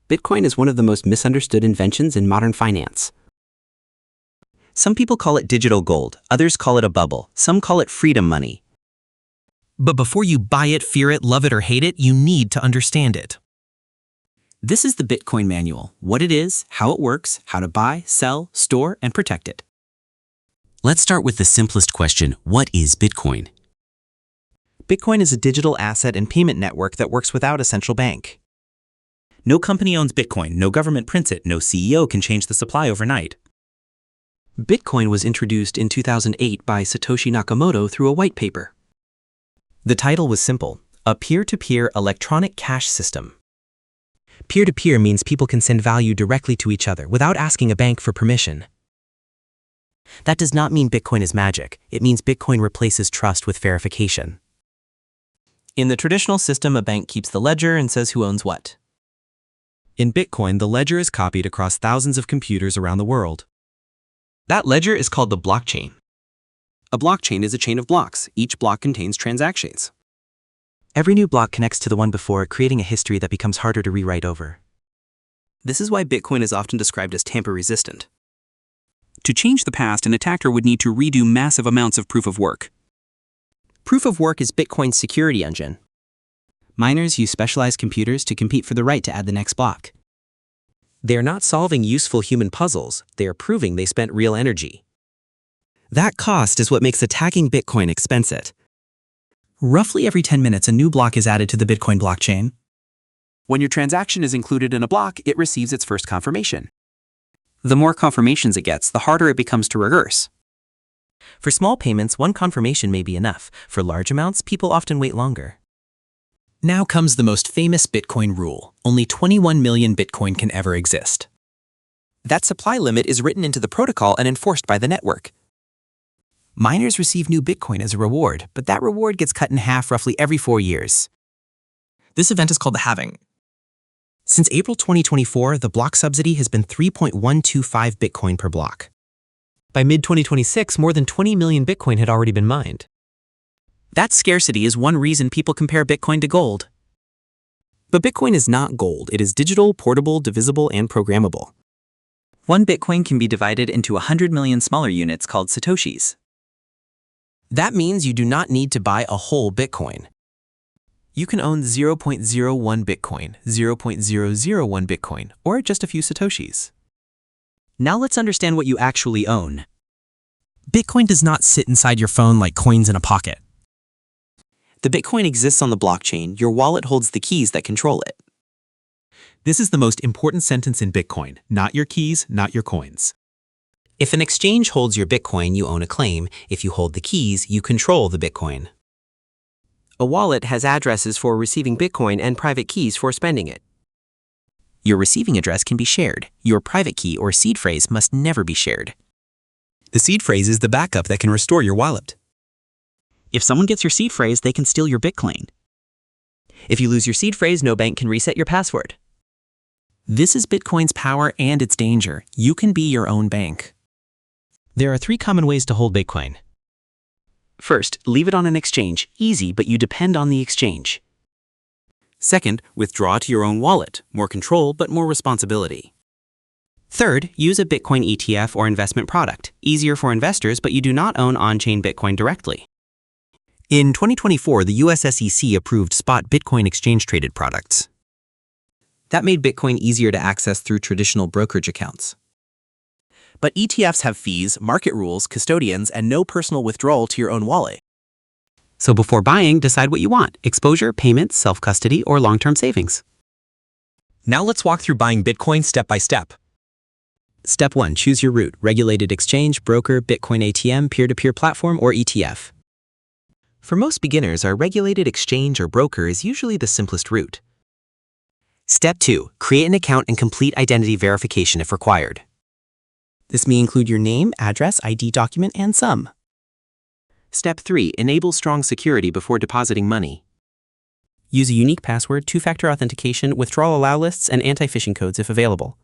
Bitcoin is one of the most misunderstood inventions in modern finance. Some people call it digital gold, others call it a bubble, some call it freedom money. But before you buy it, fear it, love it, or hate it, you need to understand it. This is the Bitcoin manual: what it is, how it works, how to buy, sell, store, and protect it. Let's start with the simplest question: what is Bitcoin? Bitcoin is a digital asset and payment network that works without a central bank. No company owns Bitcoin, no government prints it, no CEO can change the supply overnight. Bitcoin was introduced in 2008 by Satoshi Nakamoto through a white paper. The title was simple: a peer-to-peer electronic cash system. Peer-to-peer means people can send value directly to each other without asking a bank for permission. That does not mean Bitcoin is magic. It means Bitcoin replaces trust with verification. In the traditional system, a bank keeps the ledger and says who owns what. In Bitcoin, the ledger is copied across thousands of computers around the world. That ledger is called the blockchain. A blockchain is a chain of blocks. Each block contains transactions. Every new block connects to the one before, creating a history that becomes harder to rewrite over. This is why Bitcoin is often described as tamper-resistant. To change the past, an attacker would need to redo massive amounts of proof of work. Proof of work is Bitcoin's security engine. Miners use specialized computers to compete for the right to add the next block. They are not solving useful human puzzles, they are proving they spent real energy. That cost is what makes attacking Bitcoin expensive. Roughly every 10 minutes, a new block is added to the Bitcoin blockchain. When your transaction is included in a block, it receives its first confirmation. The more confirmations it gets, the harder it becomes to reverse. For small payments, one confirmation may be enough. For large amounts, people often wait longer. Now comes the most famous Bitcoin rule: only 21 million Bitcoin can ever exist. That supply limit is written into the protocol and enforced by the network. Miners receive new Bitcoin as a reward, but that reward gets cut in half roughly every 4 years. This event is called the halving. Since April 2024, the block subsidy has been 3.125 Bitcoin per block. By mid-2026, more than 20 million Bitcoin had already been mined. That scarcity is one reason people compare Bitcoin to gold. But Bitcoin is not gold. It is digital, portable, divisible, and programmable. One Bitcoin can be divided into 100 million smaller units called Satoshis. That means you do not need to buy a whole Bitcoin. You can own 0.01 Bitcoin, 0.001 Bitcoin, or just a few Satoshis. Now let's understand what you actually own. Bitcoin does not sit inside your phone like coins in a pocket. The Bitcoin exists on the blockchain. Your wallet holds the keys that control it. This is the most important sentence in Bitcoin: not your keys, not your coins. If an exchange holds your Bitcoin, you own a claim. If you hold the keys, you control the Bitcoin. A wallet has addresses for receiving Bitcoin and private keys for spending it. Your receiving address can be shared. Your private key or seed phrase must never be shared. The seed phrase is the backup that can restore your wallet. If someone gets your seed phrase, they can steal your Bitcoin. If you lose your seed phrase, no bank can reset your password. This is Bitcoin's power and its danger. You can be your own bank. There are 3 common ways to hold Bitcoin. First, leave it on an exchange. Easy, but you depend on the exchange. Second, withdraw to your own wallet. More control, but more responsibility. Third, use a Bitcoin ETF or investment product. Easier for investors, but you do not own on-chain Bitcoin directly. In 2024, the US SEC approved spot Bitcoin exchange-traded products. That made Bitcoin easier to access through traditional brokerage accounts. But ETFs have fees, market rules, custodians, and no personal withdrawal to your own wallet. So before buying, decide what you want: exposure, payments, self-custody, or long-term savings. Now let's walk through buying Bitcoin step by step. Step 1. Choose your route: regulated exchange, broker, Bitcoin ATM, peer-to-peer platform, or ETF. For most beginners, our regulated exchange or broker is usually the simplest route. Step 2. Create an account and complete identity verification if required. This may include your name, address, ID document, and sum. Step 3. Enable strong security before depositing money. Use a unique password, 2-factor authentication, withdrawal allow lists, and anti-phishing codes if available.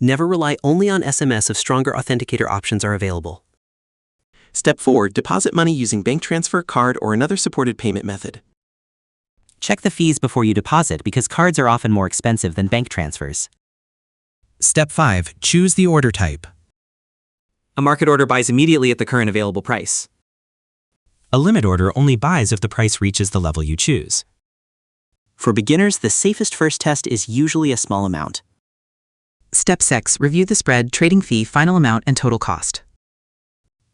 Never rely only on SMS if stronger authenticator options are available. Step 4. Deposit money using bank transfer, card, or another supported payment method. Check the fees before you deposit because cards are often more expensive than bank transfers. Step 5. Choose the order type. A market order buys immediately at the current available price. A limit order only buys if the price reaches the level you choose. For beginners, the safest first test is usually a small amount. Step 6. Review the spread, trading fee, final amount, and total cost.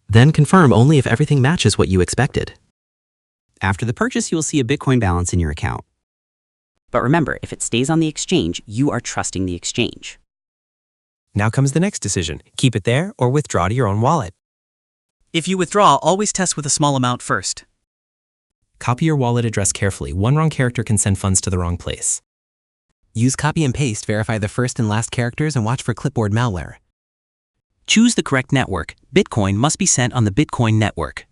Then confirm only if everything matches what you expected. After the purchase, you will see a Bitcoin balance in your account. But remember, if it stays on the exchange, you are trusting the exchange. Now comes the next decision. Keep it there or withdraw to your own wallet. If you withdraw, always test with a small amount first. Copy your wallet address carefully. One wrong character can send funds to the wrong place. Use copy and paste, verify the first and last characters, and watch for clipboard malware. Choose the correct network. Bitcoin must be sent on the Bitcoin network.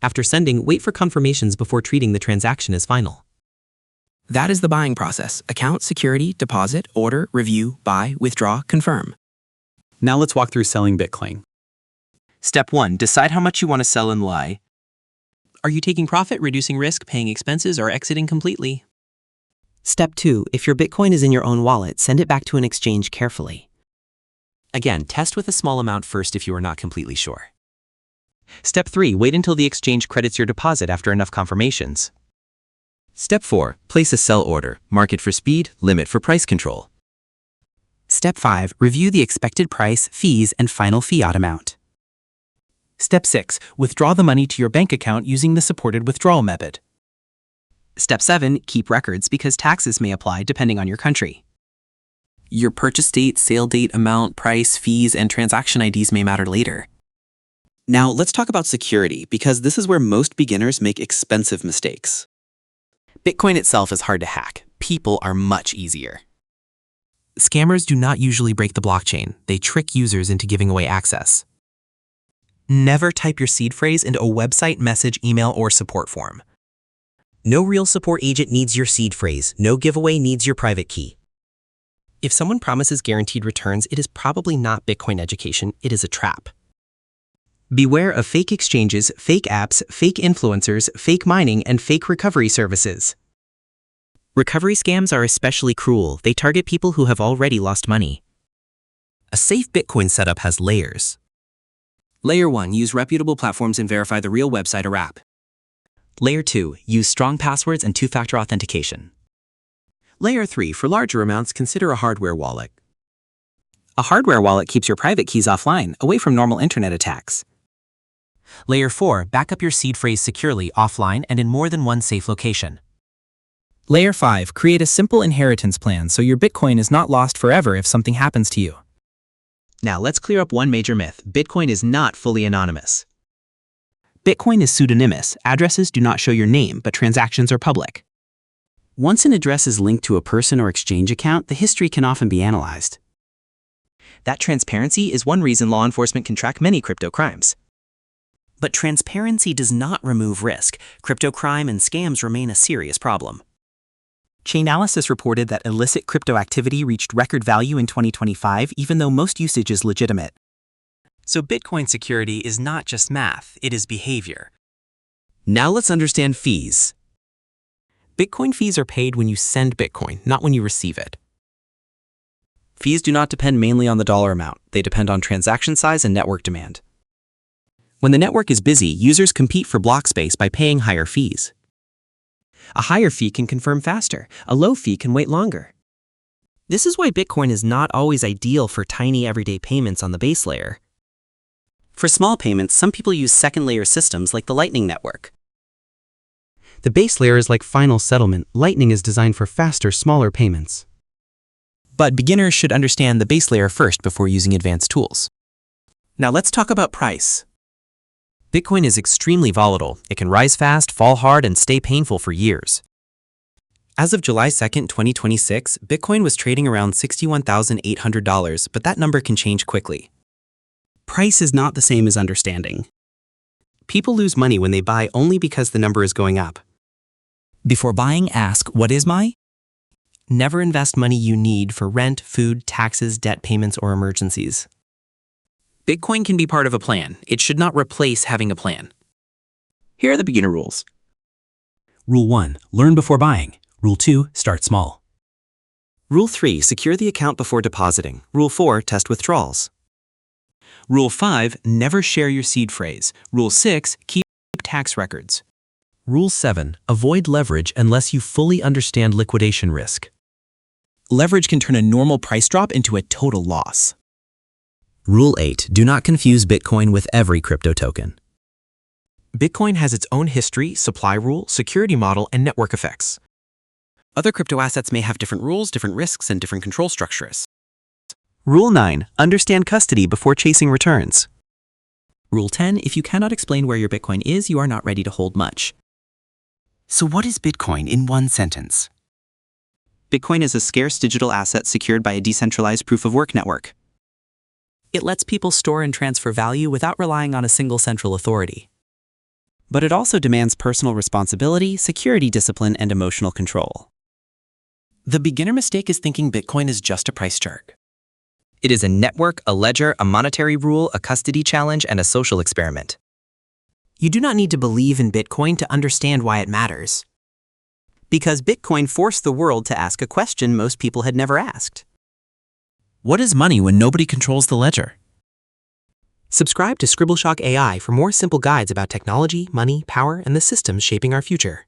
After sending, wait for confirmations before treating the transaction as final. That is the buying process: account, security, deposit, order, review, buy, withdraw, confirm. Now let's walk through selling Bitcoin. Step 1. Decide how much you want to sell and why. Are you taking profit, reducing risk, paying expenses, or exiting completely? Step 2. If your Bitcoin is in your own wallet, send it back to an exchange carefully. Again, test with a small amount first if you are not completely sure. Step 3. Wait until the exchange credits your deposit after enough confirmations. Step 4. Place a sell order. Market for speed, limit for price control. Step 5. Review the expected price, fees, and final fiat amount. Step 6. Withdraw the money to your bank account using the supported withdrawal method. Step 7. Keep records because taxes may apply depending on your country. Your purchase date, sale date, amount, price, fees, and transaction IDs may matter later. Now let's talk about security, because this is where most beginners make expensive mistakes. Bitcoin itself is hard to hack. People are much easier. Scammers do not usually break the blockchain. They trick users into giving away access. Never type your seed phrase into a website, message, email, or support form. No real support agent needs your seed phrase. No giveaway needs your private key. If someone promises guaranteed returns, it is probably not Bitcoin education. It is a trap. Beware of fake exchanges, fake apps, fake influencers, fake mining, and fake recovery services. Recovery scams are especially cruel. They target people who have already lost money. A safe Bitcoin setup has layers. Layer 1. Use reputable platforms and verify the real website or app. Layer 2. Use strong passwords and two-factor authentication. Layer 3. For larger amounts, consider a hardware wallet. A hardware wallet keeps your private keys offline, away from normal internet attacks. Layer 4. Back up your seed phrase securely, offline, and in more than one safe location. Layer 5. Create a simple inheritance plan so your Bitcoin is not lost forever if something happens to you. Now let's clear up one major myth. Bitcoin is not fully anonymous. Bitcoin is pseudonymous. Addresses do not show your name, but transactions are public. Once an address is linked to a person or exchange account, the history can often be analyzed. That transparency is one reason law enforcement can track many crypto crimes. But transparency does not remove risk. Crypto crime and scams remain a serious problem. Chainalysis reported that illicit crypto activity reached record value in 2025, even though most usage is legitimate. So Bitcoin security is not just math, it is behavior. Now let's understand fees. Bitcoin fees are paid when you send Bitcoin, not when you receive it. Fees do not depend mainly on the dollar amount. They depend on transaction size and network demand. When the network is busy, users compete for block space by paying higher fees. A higher fee can confirm faster. A low fee can wait longer. This is why Bitcoin is not always ideal for tiny everyday payments on the base layer. For small payments, some people use second-layer systems like the Lightning Network. The base layer is like final settlement. Lightning is designed for faster, smaller payments. But beginners should understand the base layer first before using advanced tools. Now let's talk about price. Bitcoin is extremely volatile. It can rise fast, fall hard, and stay painful for years. As of July 2nd, 2026, Bitcoin was trading around $61,800, but that number can change quickly. Price is not the same as understanding. People lose money when they buy only because the number is going up. Before buying, ask, what is my? Never invest money you need for rent, food, taxes, debt payments, or emergencies. Bitcoin can be part of a plan. It should not replace having a plan. Here are the beginner rules. Rule 1. Learn before buying. Rule 2. Start small. Rule 3. Secure the account before depositing. Rule 4. Test withdrawals. Rule 5. Never share your seed phrase. Rule 6. Keep tax records. Rule 7. Avoid leverage unless you fully understand liquidation risk. Leverage can turn a normal price drop into a total loss. Rule 8. Do not confuse Bitcoin with every crypto token. Bitcoin has its own history, supply rule, security model, and network effects. Other crypto assets may have different rules, different risks, and different control structures. Rule 9. Understand custody before chasing returns. Rule 10. If you cannot explain where your Bitcoin is, you are not ready to hold much. So what is Bitcoin in one sentence? Bitcoin is a scarce digital asset secured by a decentralized proof-of-work network. It lets people store and transfer value without relying on a single central authority. But it also demands personal responsibility, security discipline, and emotional control. The beginner mistake is thinking Bitcoin is just a price chart. It is a network, a ledger, a monetary rule, a custody challenge, and a social experiment. You do not need to believe in Bitcoin to understand why it matters. Because Bitcoin forced the world to ask a question most people had never asked. What is money when nobody controls the ledger? Subscribe to Scribbleshock AI for more simple guides about technology, money, power, and the systems shaping our future.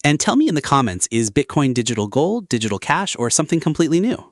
And tell me in the comments, is Bitcoin digital gold, digital cash, or something completely new?